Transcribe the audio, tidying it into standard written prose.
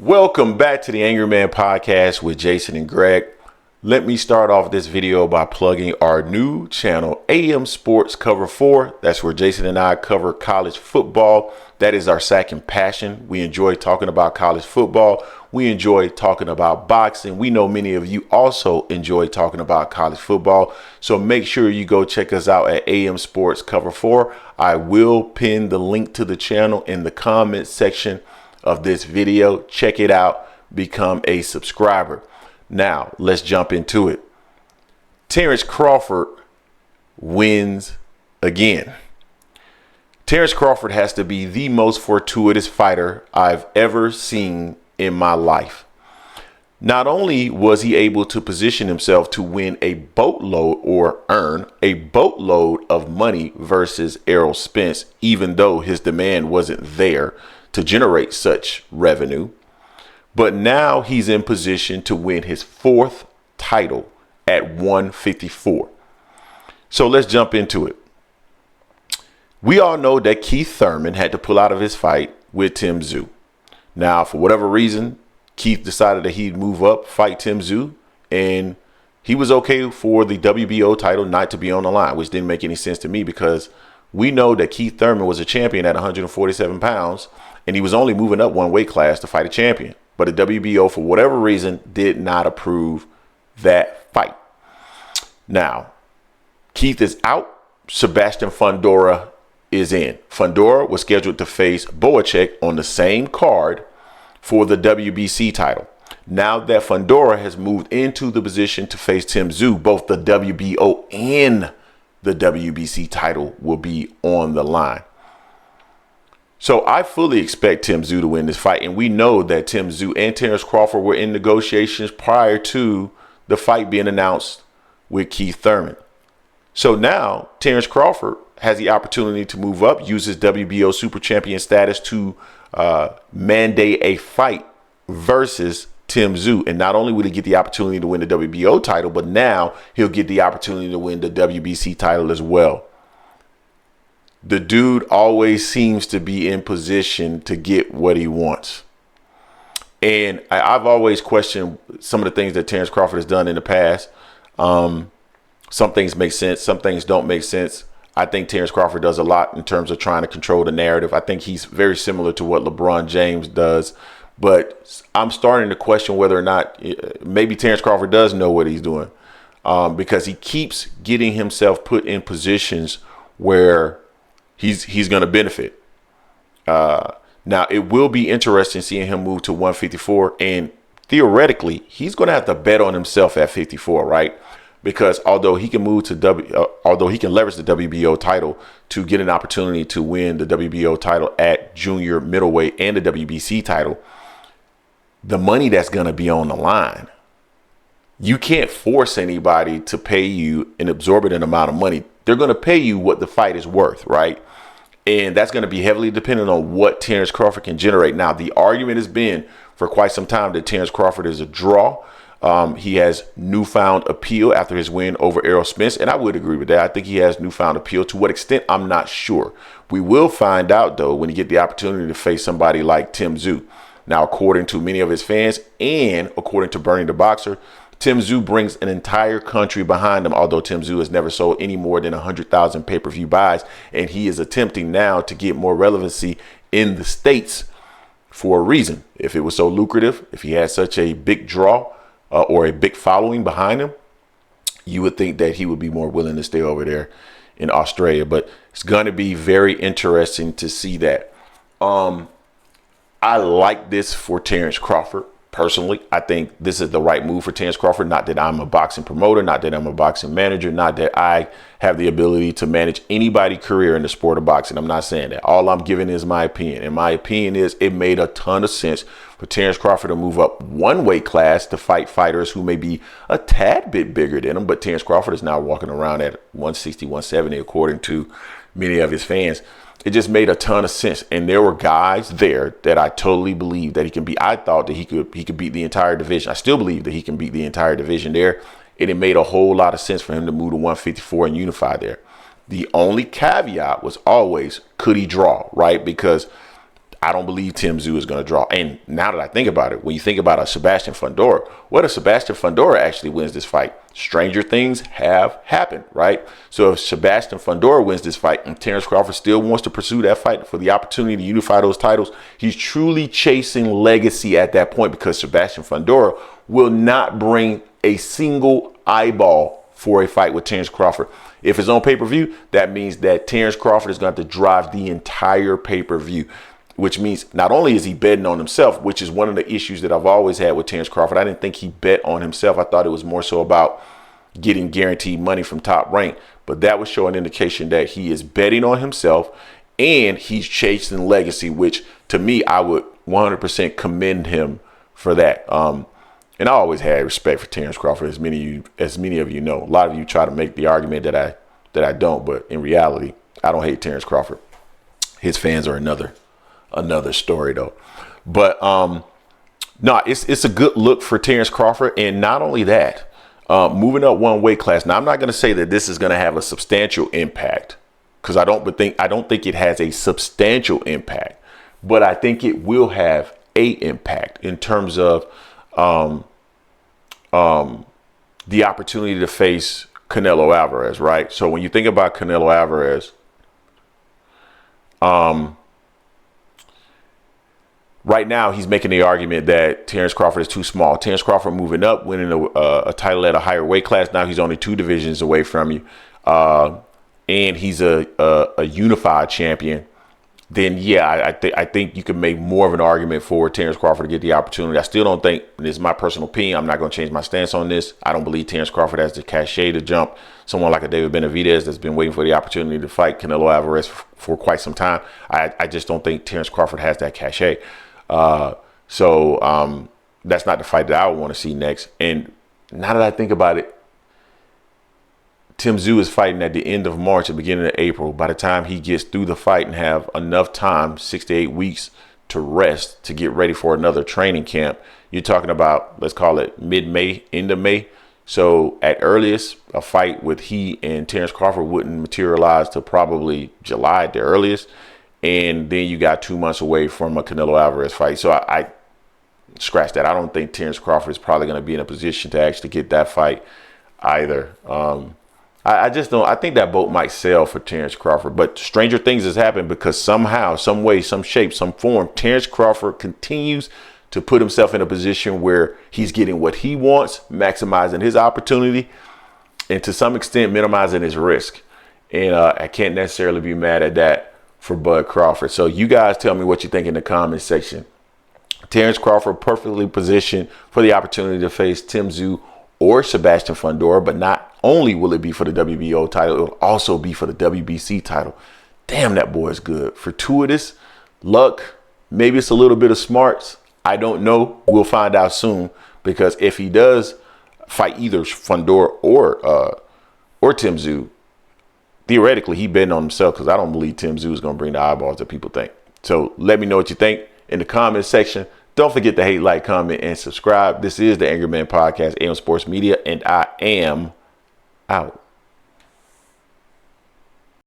Welcome back to the Angry Man Podcast with Jason and Greg. Let me start off this video by plugging our new channel, AM Sports Cover 4. That's where Jason and I cover college football. That is our second passion. We enjoy talking about college football. We enjoy talking about boxing. We know many of you also enjoy talking about college football. So make sure you go check us out at AM Sports Cover 4. I will pin the link to the channel in the comment section of this video. Check it out. Become a subscriber. Now, let's jump into it. Terence Crawford wins again. Terence Crawford has to be the most fortuitous fighter I've ever seen in my life. Not only was he able to position himself to win a boatload or earn a boatload of money versus Errol Spence, even though his demand wasn't there to generate such revenue, but now he's in position to win his fourth title at 154. So let's jump into it. We all know that Keith Thurman had to pull out of his fight with Tim Tszyu. Now, for whatever reason, Keith decided that he'd move up, fight Tim Tszyu, and he was okay for the WBO title not to be on the line, which didn't make any sense to me because we know that Keith Thurman was a champion at 147 pounds, and he was only moving up one weight class to fight a champion. But the WBO, for whatever reason, did not approve that fight. Now, Keith is out. Sebastian Fundora is in. Fundora was scheduled to face Boacek on the same card for the WBC title. Now that Fundora has moved into the position to face Tim Tszyu, both the WBO and the WBC title will be on the line. So I fully expect Tim Tszyu to win this fight. And we know that Tim Tszyu and Terence Crawford were in negotiations prior to the fight being announced with Keith Thurman. So now Terence Crawford has the opportunity to move up, use his WBO super champion status to mandate a fight versus Tim Tszyu. And not only will he get the opportunity to win the WBO title, but now he'll get the opportunity to win the WBC title as well. The dude always seems to be in position to get what he wants. And I've always questioned some of the things that Terence Crawford has done in the past. Some things make sense. Some things don't make sense. I think Terence Crawford does a lot in terms of trying to control the narrative. I think he's very similar to what LeBron James does. But I'm starting to question whether or not maybe Terence Crawford does know what he's doing, because he keeps getting himself put in positions where he's going to benefit. Now, it will be interesting seeing him move to 154. And theoretically, he's going to have to bet on himself at 54, right? Because although he can leverage the WBO title to get an opportunity to win the WBO title at junior middleweight and the WBC title, the money that's going to be on the line, you can't force anybody to pay you an exorbitant amount of money. They're going to pay you what the fight is worth, right? And that's going to be heavily dependent on what Terence Crawford can generate. Now, the argument has been for quite some time that Terence Crawford is a draw. He has newfound appeal after his win over Errol Spence, and I would agree with that. I think he has newfound appeal. To what extent, I'm not sure. We will find out, though, when he get the opportunity to face somebody like Tim Tszyu. Now, according to many of his fans and according to Bernie the Boxer, Tim Tszyu brings an entire country behind him, although Tim Tszyu has never sold any more than 100,000 pay-per-view buys, and he is attempting now to get more relevancy in the States for a reason. If it was so lucrative, if he had such a big draw or a big following behind him, you would think that he would be more willing to stay over there in Australia. But it's going to be very interesting to see that. I like this for Terence Crawford. Personally, I think this is the right move for Terence Crawford. Not that I'm a boxing promoter, not that I'm a boxing manager, not that I have the ability to manage anybody's career in the sport of boxing. I'm not saying that. All I'm giving is my opinion. And my opinion is it made a ton of sense for Terence Crawford to move up one weight class to fight fighters who may be a tad bit bigger than him. But Terence Crawford is now walking around at 160, 170, according to many of his fans. It just made a ton of sense. And there were guys there that I totally believe that he can beat. I thought that he could beat the entire division. I still believe that he can beat the entire division there. And it made a whole lot of sense for him to move to 154 and unify there. The only caveat was always, could he draw, right? Because I don't believe Tim Tszyu is going to draw. And now that I think about it, when you think about a Sebastian Fundora, what if Sebastian Fundora actually wins this fight? Stranger things have happened, right? So if Sebastian Fundora wins this fight and Terence Crawford still wants to pursue that fight for the opportunity to unify those titles, he's truly chasing legacy at that point, because Sebastian Fundora will not bring a single eyeball for a fight with Terence Crawford. If it's on pay-per-view, that means that Terence Crawford is going to have to drive the entire pay-per-view, which means not only is he betting on himself, which is one of the issues that I've always had with Terence Crawford. I didn't think he bet on himself. I thought it was more so about getting guaranteed money from Top Rank. But that would show an indication that he is betting on himself and he's chasing legacy, which to me, I would 100% commend him for that. And I always had respect for Terence Crawford, as many of you know. A lot of you try to make the argument that I don't, but in reality, I don't hate Terence Crawford. His fans are another story though. But no, it's a good look for Terence Crawford. And not only that, moving up one weight class. Now, I'm not going to say that this is going to have a substantial impact, because I don't think it has a substantial impact, but I think it will have a impact in terms of the opportunity to face Canelo Alvarez, right? So when you think about Canelo Alvarez, right now he's making the argument that Terence Crawford is too small. Terence Crawford moving up, winning a title at a higher weight class. Now he's only 2 divisions away from you, and he's a unified champion. Then yeah, I think you can make more of an argument for Terence Crawford to get the opportunity. I still don't think, and this is my personal opinion, I'm not going to change my stance on this. I don't believe Terence Crawford has the cachet to jump someone like a David Benavidez that's been waiting for the opportunity to fight Canelo Alvarez for quite some time. I just don't think Terence Crawford has that cachet. So that's not the fight that I would want to see next. And now that I think about it, Tim Tszyu is fighting at the end of March, the beginning of April. By the time he gets through the fight and have enough time, 6 to 8 weeks to rest, to get ready for another training camp, you're talking about, let's call it mid-May, end of May. So at earliest, a fight with he and Terence Crawford wouldn't materialize till probably July at the earliest. And then you got 2 months away from a Canelo Alvarez fight. So I scratch that. I don't think Terence Crawford is probably going to be in a position to actually get that fight either. I just don't. I think that boat might sail for Terence Crawford. But stranger things has happened, because somehow, some way, some shape, some form, Terence Crawford continues to put himself in a position where he's getting what he wants, maximizing his opportunity, and to some extent minimizing his risk. And I can't necessarily be mad at that for Bud Crawford. So you guys tell me what you think in the comment section. Terence Crawford perfectly positioned for the opportunity to face Tim Tszyu or Sebastian Fundora, but not only will it be for the WBO title, it will also be for the WBC title. Damn, that boy is good. Fortuitous, luck, maybe it's a little bit of smarts. I don't know. We'll find out soon, because if he does fight either Fundora or Tim Tszyu, theoretically he betting on himself, because I don't believe Tim Tszyu is going to bring the eyeballs that people think. So let me know what you think in the comment section. Don't forget to hate, like, comment, and subscribe. This is the Angry Man Podcast, AM Sports Media, and I am out.